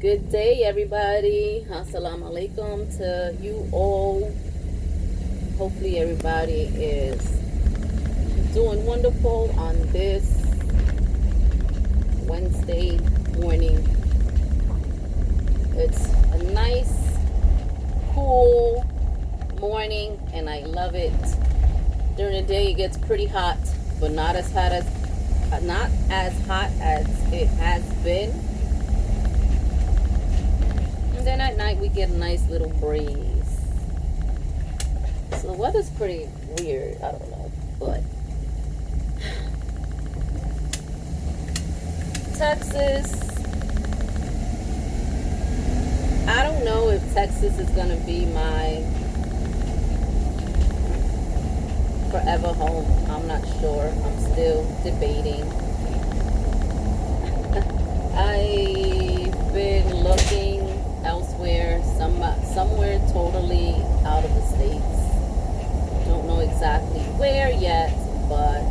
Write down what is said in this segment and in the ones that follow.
Good day, everybody. Assalamu alaikum to you all. Hopefully, everybody is doing wonderful on this Wednesday morning. It's a nice, cool morning, and I love it. During the day, it gets pretty hot, but not as hot as it has been. And then at night we get a nice little breeze. So the weather's pretty weird. I don't know, but Texas. I don't know if Texas is gonna be my forever home. I'm not sure. I'm still debating. I've been looking elsewhere, somewhere totally out of the states. Don't know exactly where yet, but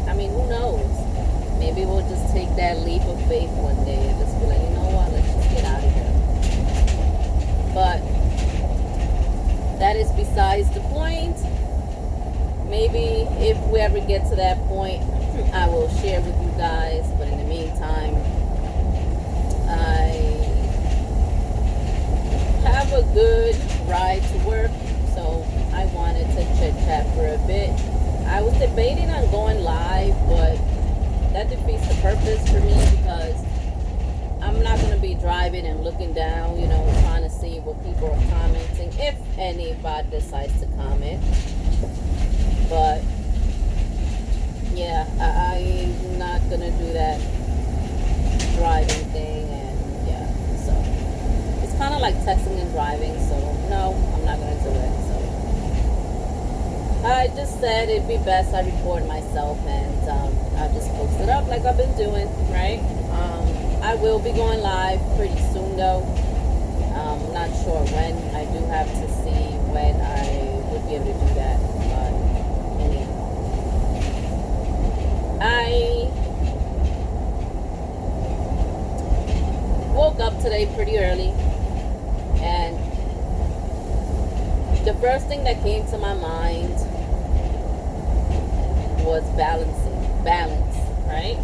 I mean, who knows? Maybe we'll just take that leap of faith one day and just be like, you know what, let's just get out of here. But that is besides the point. Maybe if we ever get to that point, I will share with you guys. But in the meantime, I have a good ride to work, so I wanted to chit chat for a bit. I was debating on going live, but that defeats the purpose for me because I'm not going to be driving and looking down, trying to see what people are commenting, if anybody decides to comment. But yeah, I'm not going to do that driving thing, and yeah, so it's kind of like texting and driving, so no, I'm not going to do it. So I just said it'd be best I record myself, and I'll just post it up like I've been doing, right? I will be going live pretty soon though. Not sure when. I do have to see when I would be able to do that, but anyway. I woke up today pretty early, and the first thing that came to my mind was balance, right?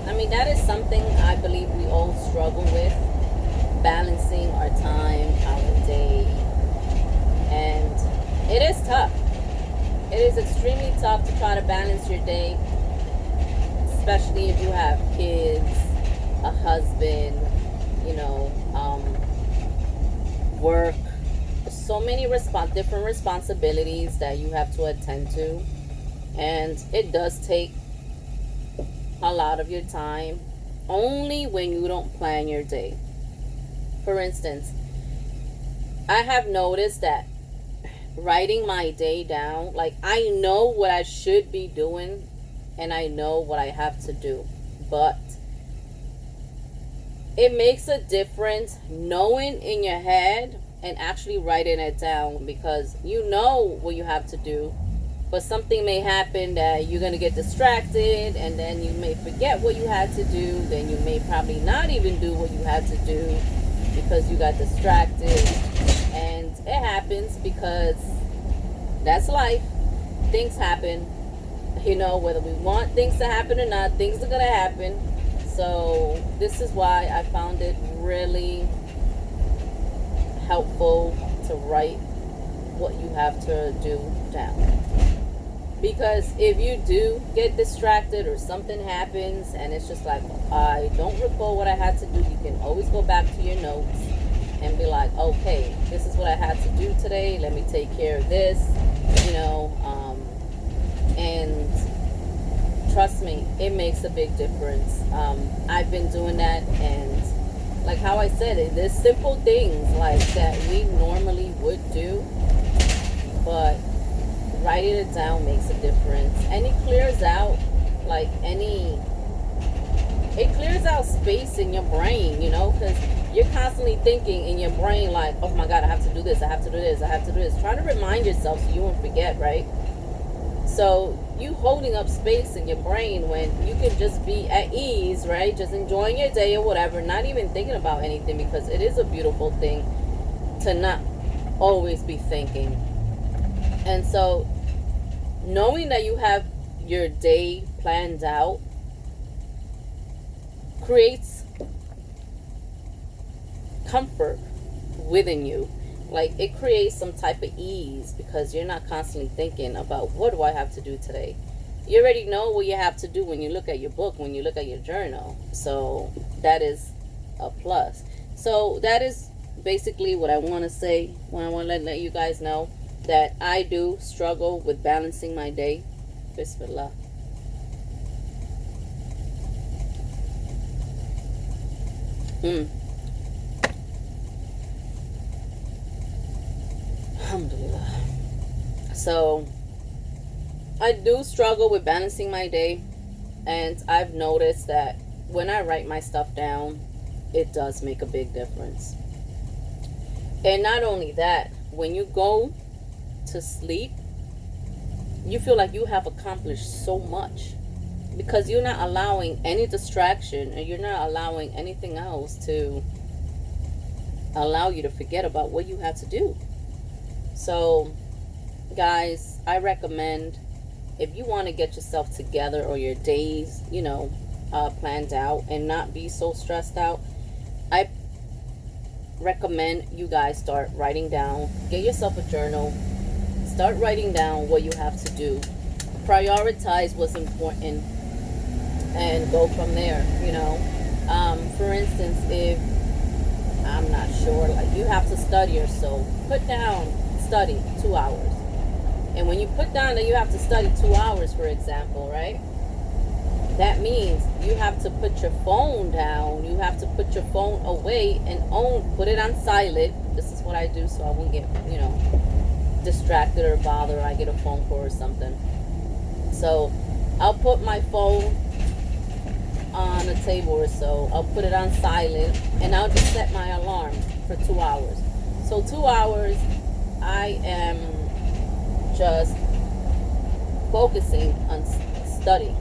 I mean, that is something I believe we all struggle with, balancing our time, our day, and it is tough. It is extremely tough to try to balance your day, especially if you have kids, a husband, work, so many different responsibilities that you have to attend to, and it does take a lot of your time only when you don't plan your day. For instance, I have noticed that writing my day down, like I know what I should be doing and I know what I have to do, but it makes a difference knowing in your head and actually writing it down, because you know what you have to do, but something may happen that you're going to get distracted, and then you may forget what you had to do. Then you may probably not even do what you had to do because you got distracted. And it happens because that's life. Things happen. Whether we want things to happen or not, things are going to happen. So this is why I found it really helpful to write what you have to do down. Because if you do get distracted or something happens and it's just like, I don't recall what I had to do, you can always go back to your notes and be like, okay, this is what I had to do today. Let me take care of this, and trust me, it makes a big difference. I've been doing that, and like how I said it, there's simple things like that we normally would do, but writing it down makes a difference, and it clears out space in your brain, because you're constantly thinking in your brain like, oh my God, I have to do this, I have to do this, I have to do this, trying to remind yourself so you won't forget, right? So you holding up space in your brain when you can just be at ease, right? Just enjoying your day or whatever, not even thinking about anything, because it is a beautiful thing to not always be thinking. And so, knowing that you have your day planned out creates comfort within you. Like, it creates some type of ease because you're not constantly thinking about, what do I have to do today? You already know what you have to do when you look at your book, when you look at your journal. So that is a plus. So that is basically what I want to say. When I want to let you guys know that I do struggle with balancing my day. Bismillah. Alhamdulillah. So I do struggle with balancing my day, and I've noticed that when I write my stuff down, it does make a big difference. And not only that, when you go to sleep, you feel like you have accomplished so much because you're not allowing any distraction, and you're not allowing anything else to allow you to forget about what you have to do. So, guys, I recommend, if you want to get yourself together or your days, planned out and not be so stressed out, I recommend you guys start writing down. Get yourself a journal. Start writing down what you have to do. Prioritize what's important and go from there, For instance, if I'm not sure, like you have to study or so, put down study 2 hours. And when you put down that you have to study 2 hours, for example, right? That means you have to put your phone down. You have to put your phone away and put it on silent. This is what I do so I won't get, distracted or bothered. I get a phone call or something. So I'll put my phone on a table or so. I'll put it on silent, and I'll just set my alarm for 2 hours. So 2 hours, I am just focusing on studying.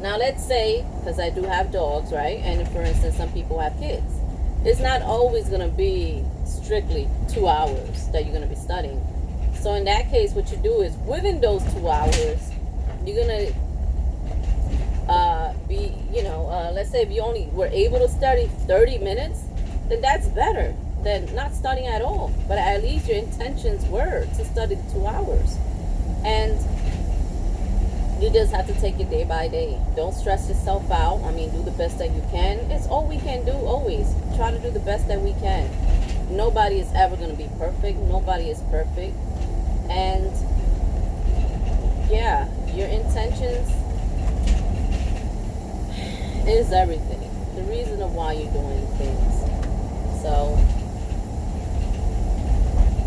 Now let's say, because I do have dogs, right? And for instance, some people have kids. It's not always going to be strictly 2 hours that you're going to be studying. So in that case, what you do is within those 2 hours, you're going to let's say if you only were able to study 30 minutes, then that's better than not studying at all. But at least your intentions were to study the 2 hours. And you just have to take it day by day. Don't stress yourself out. Do the best that you can. It's all we can do always. Try to do the best that we can. Nobody is ever going to be perfect. Nobody is perfect. And yeah, your intentions is everything. The reason of why you're doing things. So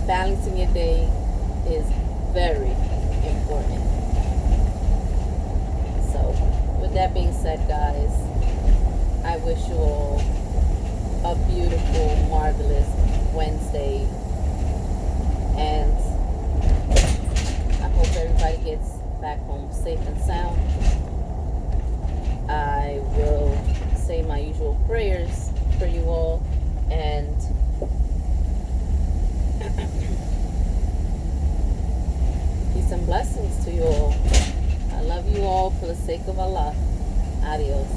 balancing your day is very important. So with that being said, guys, I wish you all a beautiful, marvelous Wednesday, and I hope everybody gets back home safe and sound. I will say my usual prayers for you all, and peace and blessings to you all. I love you all for the sake of Allah. Adios.